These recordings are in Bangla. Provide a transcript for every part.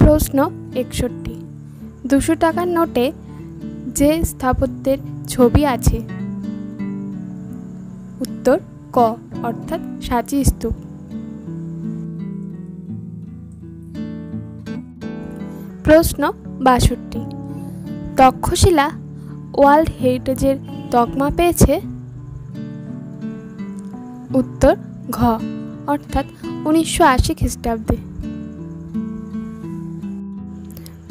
প্রশ্ন 61। 200 টাকার নোটে যে স্থাপত্যের ছবি আছে? উত্তর ক অর্থাৎ সাঁচি স্তূপ। প্রশ্ন 62। তক্ষশিলা ওয়ার্ল্ড হেরিটেজের তকমা পেয়েছে? উত্তর ঘ অর্থাৎ 1980 খ্রিস্টাব্দে।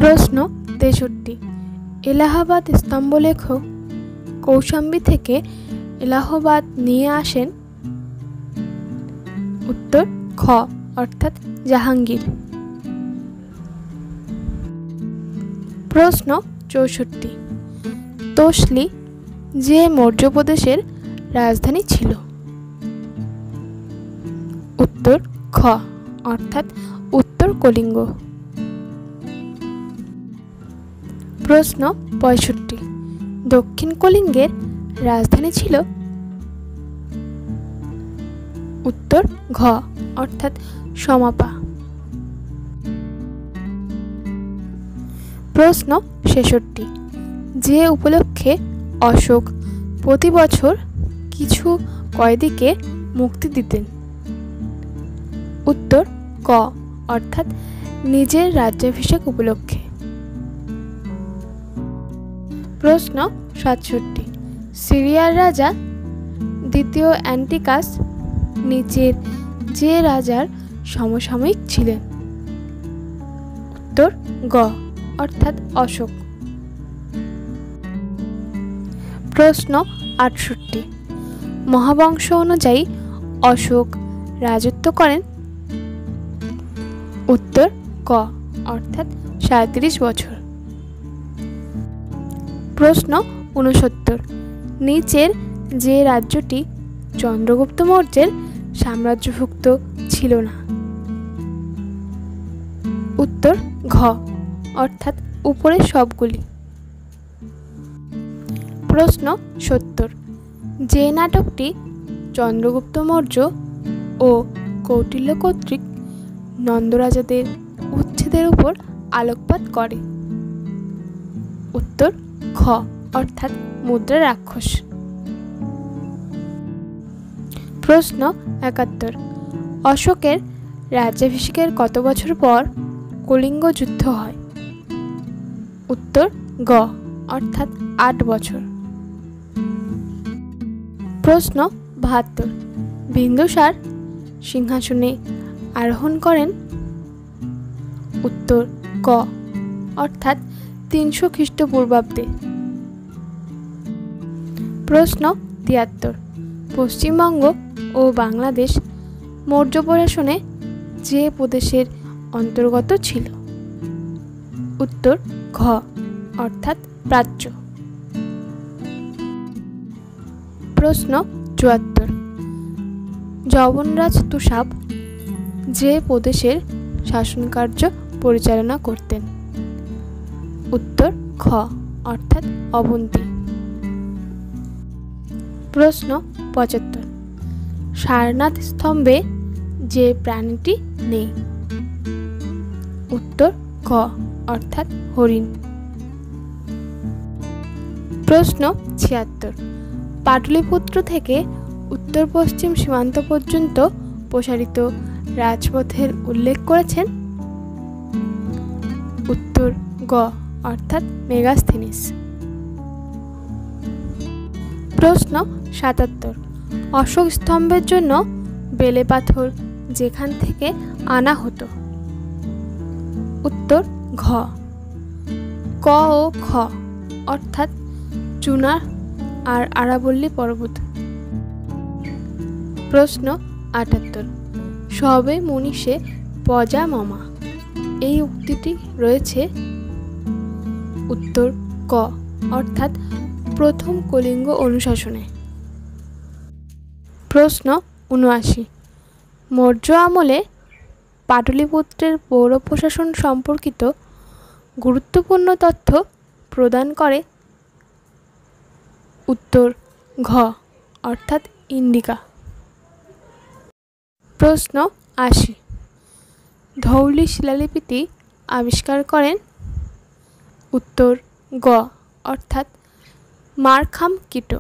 প্রশ্ন 63। এলাহাবাদ স্তম্ভলেখ কৌশাম্বী থেকে এলাহাবাদ নিয়ে আসেন? উত্তর খ অর্থাৎ জাহাঙ্গীর। প্রশ্ন 64। তোসলি যে মৌর্য প্রদেশের রাজধানী ছিল? উত্তর খ অর্থাৎ উত্তর কলিঙ্গ। প্রশ্ন 65। দক্ষিণ কলিঙ্গের রাজধানী ছিল? উত্তর ঘ অর্থাৎ সমাপা। প্রশ্ন 66। যে উপলক্ষে অশোক প্রতি বছর কিছু কয়েদিকে মুক্তি দিতেন? উত্তর ক অর্থাৎ নিজের রাজ্যাভিষেক উপলক্ষে। প্রশ্ন 67। সিরিয়ার রাজা দ্বিতীয় অ্যান্টিকাস নিচের যে রাজার সমসাময়িক ছিলেন? উত্তর গ অর্থাৎ অশোক। প্রশ্ন 68। মহাবংশ অনুযায়ী অশোক রাজত্ব করেন? উত্তর ক অর্থাৎ 37 বছর। প্রশ্ন 69। নিচের যে রাজ্যটি চন্দ্রগুপ্ত মৌর্যের সাম্রাজ্যভুক্ত ছিল না? উত্তর ঘ অর্থাৎ উপরের সবগুলি। প্রশ্ন 70। যে নাটকটি চন্দ্রগুপ্ত মৌর্য ও কৌটিল্য কর্তৃক নন্দরাজাদের উচ্ছেদের উপর আলোকপাত করে? উত্তর খ অর্থাৎ মুদ্রা রাক্ষস। প্রশ্ন 71। অশোকের রাজ্যাভিষেকের কত বছর পর কলিঙ্গ যুদ্ধ হয়? উত্তর গ অর্থাৎ 8 বছর। প্রশ্ন 72। বিন্দুসার সিংহাসনে আরোহণ করেন? উত্তর ক অর্থাৎ 300 খ্রিস্টপূর্বাব্দে। প্রশ্ন 73। পশ্চিমবঙ্গ ও বাংলাদেশ মৌর্য প্রশাসনে যে প্রদেশের অন্তর্গত ছিল? উত্তর ঘ অর্থাৎ প্রাচ্য। প্রশ্ন 74। যবনরাজ তুষাব যে প্রদেশের শাসনকার্য পরিচালনা করতেন? উত্তর খ অর্থাৎ অবন্তী। প্রশ্ন 75। সারনাথ স্তম্ভে যে প্রাণীটি নেই? উত্তর ক অর্থাৎ হরিণ। প্রশ্ন 76। পাটলিপুত্র থেকে উত্তর পশ্চিম সীমান্ত পর্যন্ত প্রসারিত রাজপথের উল্লেখ করেছেন? উত্তর গ অর্থাৎ মেগাস্থিনিস। প্রশ্ন 77। অশোক স্তম্ভের জন্য বেলে পাথর যেখান থেকে আনা হতো? উত্তর ঘ ক ও খ অর্থাৎ চুনা আর আরাবল্লী পর্বত। প্রশ্ন 78। সবে মনীষে পজা মমা এই উক্তিটি রয়েছে? উত্তর ক অর্থাৎ প্রথম কলিঙ্গ অনুশাসনে। প্রশ্ন 79। মৌর্য আমলে পাটলিপুত্রের পৌর প্রশাসন সম্পর্কিত গুরুত্বপূর্ণ তথ্য প্রদান করে? উত্তর ঘ অর্থাৎ ইন্ডিকা। প্রশ্ন 80। ধৌলি শিলালিপিটি আবিষ্কার করেন? উত্তর গ অর্থাৎ মারখাম কিটো।